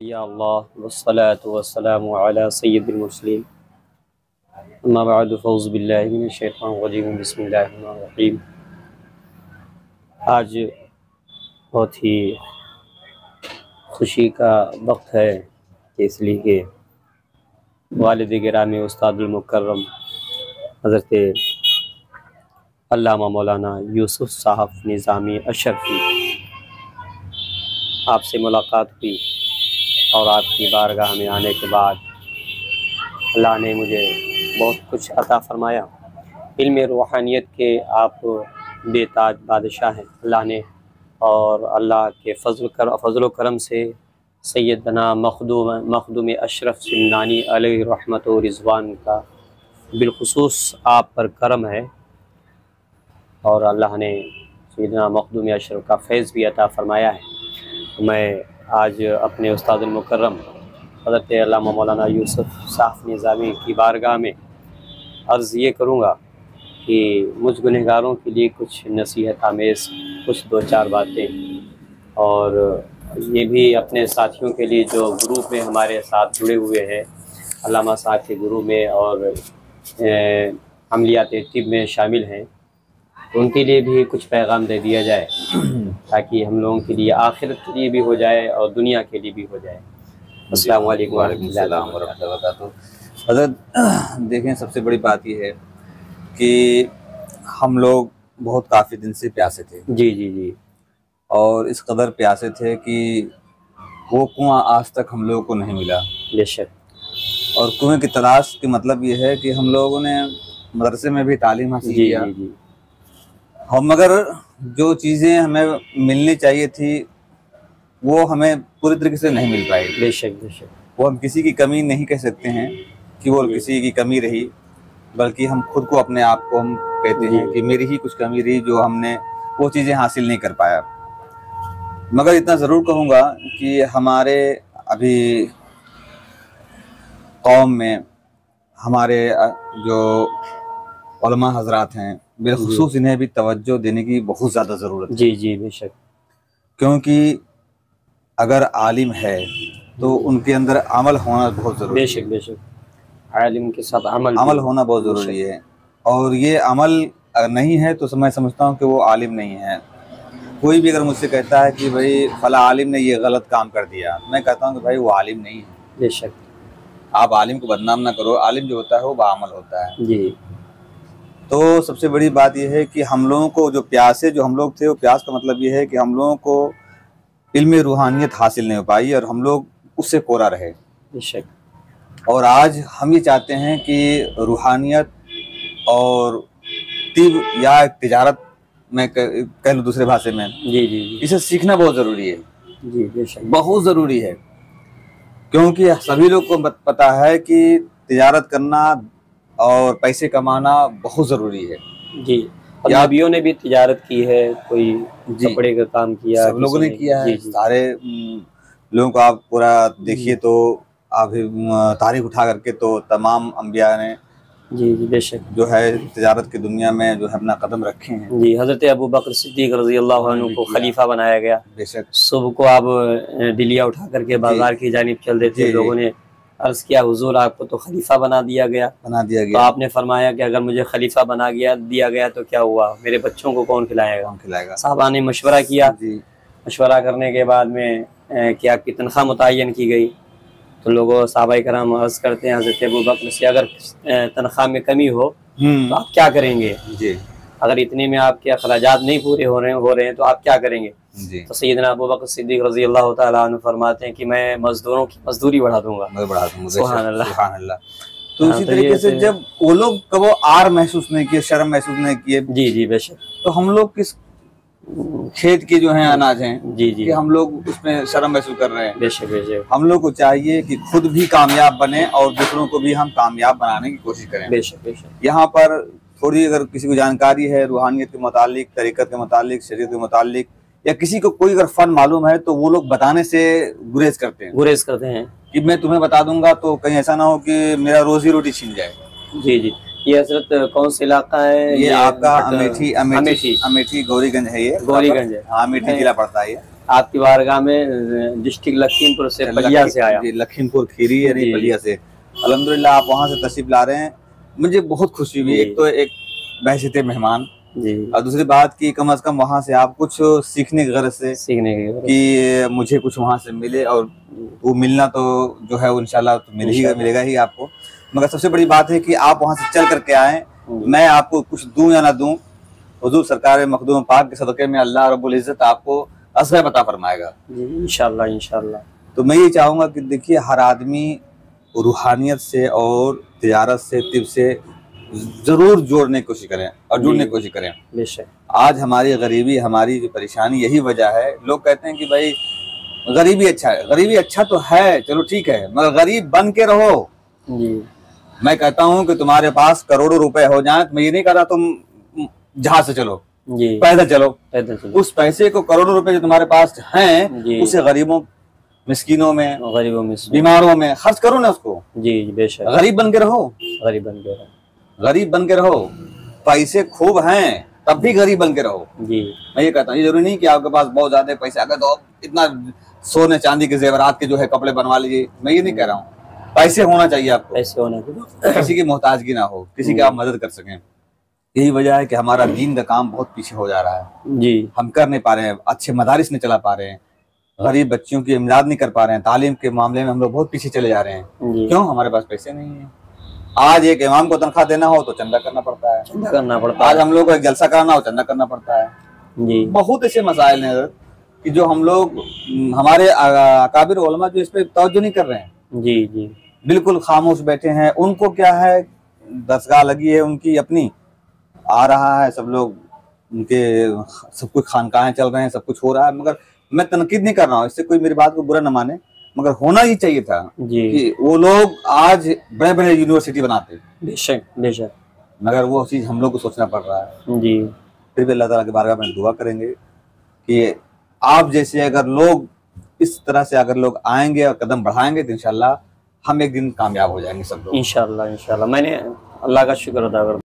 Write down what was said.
या अल्लाह वस्सलातु वस्सलामु अला सय्यिदिल मुरसलीन अम्मा बअद फ़ऊज़ु बिल्लाहि मिनश शैतानिर रजीम बिस्मिल्लाहिर रहमानिर रहीम। आज बहुत ही खुशी का वक्त है कि इसलिए कि वालिद गिरामी उस्तादुल मुकर्रम हज़रत अल्लामा मौलाना यूसुफ़ साहब निज़ामी अशरफ़ी आपसे मुलाकात हुई और आपकी बारगाह में आने के बाद अल्लाह ने मुझे बहुत कुछ अता फ़रमाया। इल्म रूहानियत के आप बेताज बादशाह हैं अल्लाह ने, और अल्लाह के फ़ज़्ल करम से सैयदना मखदूम अशरफ सिमनानी अलैहि रहमत व रिज़वान का बिलखुसूस आप पर करम है, और अल्लाह ने सैयदना मखदूम अशरफ का फैज़ भी अता फ़रमाया है। मैं आज अपने उस्तादुल मुकर्रम हज़रत अल्लामा मौलाना यूसुफ़ साहब निज़ामी की बारगाह में अर्ज़ ये करूँगा कि मुझ गुनहगारों के लिए कुछ नसीहत आमेज़ कुछ दो चार बातें, और ये भी अपने साथियों के लिए जो ग्रुप में हमारे साथ जुड़े हुए हैं अल्लामा साहब के ग्रुप में और अमलियात तिब में शामिल हैं, उनके लिए भी कुछ पैगाम दे दिया जाए ताकि हम लोगों के लिए आखिरत के लिए भी हो जाए और दुनिया के लिए भी हो जाए। अस्सलाम वालेकुम वरहमतुल्लाहि वबरकातुहू। हज़रत देखें, सबसे बड़ी बात यह है कि हम लोग बहुत काफ़ी दिन से प्यासे थे। जी जी जी। और इस कदर प्यासे थे कि वो कुआं आज तक हम लोगों को नहीं मिला। बेशक। और कुएं की तलाश के मतलब ये है कि हम लोगों ने मदरसे में भी तालीम हासिल किया, जी जी। हम मगर जो चीज़ें हमें मिलनी चाहिए थी वो हमें पूरी तरीके से नहीं मिल पाई। बेशक बेशक। वो हम किसी की कमी नहीं कह सकते हैं कि वो किसी की कमी रही, बल्कि हम खुद को अपने आप को हम कहते हैं कि मेरी ही कुछ कमी रही जो हमने वो चीज़ें हासिल नहीं कर पाया। मगर इतना ज़रूर कहूँगा कि हमारे अभी कौम में हमारे जो उलमा हजरात हैं बिलखुसूस इन्हें भी तवज्जो देने की बहुत ज़्यादा ज़रूरत है। जी जी बेशक। क्योंकि अगर आलिम है तो उनके अंदर अमल होना बहुत ज़रूरी है। बेशक बेशक। आलिम के साथ अमल होना बहुत ज़रूरी है, और ये अमल अगर नहीं है तो मैं समझता हूँ कि वो आलिम नहीं है। कोई भी अगर मुझसे कहता है कि भाई फला आलिम ने ये गलत काम कर दिया, मैं कहता हूँ कि भाई वो आलिम नहीं है। बेशक। आप आलिम को बदनाम ना करो, आलिम जो होता है वो बाअमल होता है। जी। तो सबसे बड़ी बात यह है कि हम लोगों को जो हम लोग थे, वो प्यास का मतलब ये है कि हम लोगों को इल्म रूहानियत हासिल नहीं हो पाई और हम लोग उससे कोरा रहे। बेशक। और आज हम ये चाहते हैं कि रूहानियत और तिब या तिजारत में कह लूँ दूसरे भाषा में, जी जी जी, इसे सीखना बहुत ज़रूरी है। जी बेशक, बहुत ज़रूरी है, क्योंकि सभी लोग को पता है कि तिजारत करना और पैसे कमाना बहुत ज़रूरी है। जी। और नबियों ने भी तिजारत की है, कोई कपड़े का काम किया, सब लोगों ने किया है। सारे लोगों को आप पूरा देखिए तो आप तारीख उठा करके तो तमाम अंबिया ने जी जी बेशक जो है तिजारत की दुनिया में जो है अपना कदम रखे हैं। जी। हज़रत अबू बकर सिद्दीक़ रज़ी अल्लाह अन्हु को खलीफा बनाया गया। बेशक। सुबह को आप डिलिया उठा करके बाजार की जानिब चल देते, लोगों ने अर्ज़ किया हुजूर आपको तो खलीफा बना दिया गया। तो आपने फरमाया कि अगर मुझे खलीफा दिया गया तो क्या हुआ, मेरे बच्चों को कौन खिलाएगा। साहबा ने मशवरा किया। मशवरा करने के बाद में कि आपकी तनख्वाह मुतय्यन की गई। तो लोगों सहाबा कराम अर्ज़ करते हैं हज़रत अबू बकर से, अगर तनख्वाह में कमी हो तो आप क्या करेंगे जी? अगर इतने में आपके अखराजात नहीं पूरे हो रहे हैं तो आप क्या करेंगे जी? तो सैयदना अबू बकर सिद्दीक़ रज़ी अल्लाह तआला अन्हु फरमाते हैं कि मैं मजदूरों की मजदूरी बढ़ा दूंगा। सुभान अल्लाह, सुभान अल्लाह। तो इसी तरीके से जब वो लोग कभी आर महसूस नहीं किए, शर्म महसूस नहीं किए, जी जी बेशक, तो हम लोग किस खेत के जो हैं अनाज हैं जी जी, कि हम लोग उसमें शर्म महसूस कर रहे हैं। बेशक बेशक। हम लोग को चाहिए कि खुद भी कामयाब बने और दूसरों को भी हम कामयाब बनाने की कोशिश करें। बेशक बेशक। यहाँ पर थोड़ी अगर किसी को जानकारी है रूहानियत के मुतालिक, तरीक़त के मुतालिक, शरीयत के मुतालिक, या किसी को कोई अगर फन मालूम है तो वो लोग बताने से गुरेज करते हैं कि मैं तुम्हें बता दूंगा तो कहीं ऐसा ना हो कि मेरा रोजी रोटी छीन जाए। जी जी। ये हजरत कौन सा इलाका है? ये आपका अमेठी गौरीगंज है। ये गौरीगंज है, हाँ, अमेठी जिला पड़ता है ये। आपकी बारगाह में डिस्ट्रिक्ट लखीमपुर से बलिया से आया। लखीमपुर खीरी यानी बलिया से। अल्हम्दुलिल्लाह आप वहाँ से तशरीफ ला रहे हैं, मुझे बहुत खुशी हुई। एक तो एक बहसीत मेहमान और दूसरी बात की कम से कम वहाँ से आप कुछ सीखने की गरज से कि मुझे कुछ वहाँ से मिले, और वो मिलना तो जो है इंशाल्लाह तो मिलेगा ही आपको। मगर सबसे बड़ी बात है कि आप वहाँ से चल करके आए, मैं आपको कुछ दूं या ना दूं, हुजूर सरकार मखदूम पाक के सदक़े में अल्लाह रब्बुल इज़्ज़त आपको असर अता फरमाएगा इंशाल्लाह इंशाल्लाह। तो मैं ये चाहूँगा कि देखिए हर आदमी रूहानियत से और तिजारत से, तिब से जरूर जोड़ने की कोशिश करें और जुड़ने की कोशिश करें। बेशक आज हमारी गरीबी, हमारी जो परेशानी, यही वजह है। लोग कहते हैं कि भाई गरीबी अच्छा है, गरीबी अच्छा तो है, चलो ठीक है, मगर गरीब बन के रहो। मैं कहता हूँ कि तुम्हारे पास करोड़ों रुपए हो जाएं, तो मैं ये नहीं कह रहा तुम जहाज से चलो, पैदल चलो। उस पैसे को, करोड़ों रुपए जो तुम्हारे पास हैं, उसे गरीबों, मिस्किनों में, बीमारों में खर्च करो ना उसको। जी बेशक। गरीब बन के रहो, गरीब बन के रहो, गरीब बन के रहो। पैसे खूब हैं तब भी गरीब बन के रहो। जी मैं ये कहता हूँ, ये जरूरी नहीं कि आपके पास बहुत ज्यादा पैसे अगर तो इतना सोने चांदी के जेवरात के जो है कपड़े बनवा लीजिए, मैं ये नहीं कह रहा हूँ। पैसे होना चाहिए आपको, पैसे होना चाहिए, किसी की मोहताजगी ना हो, किसी की आप मदद कर सकें। यही वजह है कि हमारा दीन का काम बहुत पीछे हो जा रहा है। जी हम कर नहीं पा रहे हैं, अच्छे मदारिस नहीं चला पा रहे हैं, गरीब बच्चियों की इमदाद नहीं कर पा रहे हैं, तालीम के मामले में हम लोग बहुत पीछे चले जा रहे हैं। क्यों? हमारे पास पैसे नहीं है। आज एक इमाम को तनख्वाह देना हो तो चंदा करना पड़ता है, आज हम लोग को एक जलसा कराना हो चंदा करना पड़ता है। जी बहुत ऐसे मसाइल हैं कि जो हम लोग, हमारे अकाबिर उलमा जो इस पे तवज्जो नहीं कर रहे हैं। जी जी बिल्कुल खामोश बैठे हैं। उनको क्या है, दरगाह लगी है उनकी अपनी, आ रहा है सब लोग, उनके सब कुछ खानकाहें चल रहे हैं, सब कुछ हो रहा है। मगर मैं तनकीद नहीं कर रहा हूँ, इससे कोई मेरी बात को बुरा न माने, मगर होना ही चाहिए था कि वो लोग आज बड़े बड़े यूनिवर्सिटी बनाते। बेशक बेशक, मगर वो चीज हम लोग को सोचना पड़ रहा है। जी फिर भी अल्लाह ताला के बारगाह में दुआ करेंगे कि आप जैसे अगर लोग इस तरह से अगर लोग आएंगे और कदम बढ़ाएंगे तो इंशाल्लाह हम एक दिन कामयाब हो जाएंगे सब लोग। इंशाल्लाह इंशाल्लाह। मैंने अल्लाह का शुक्र अदा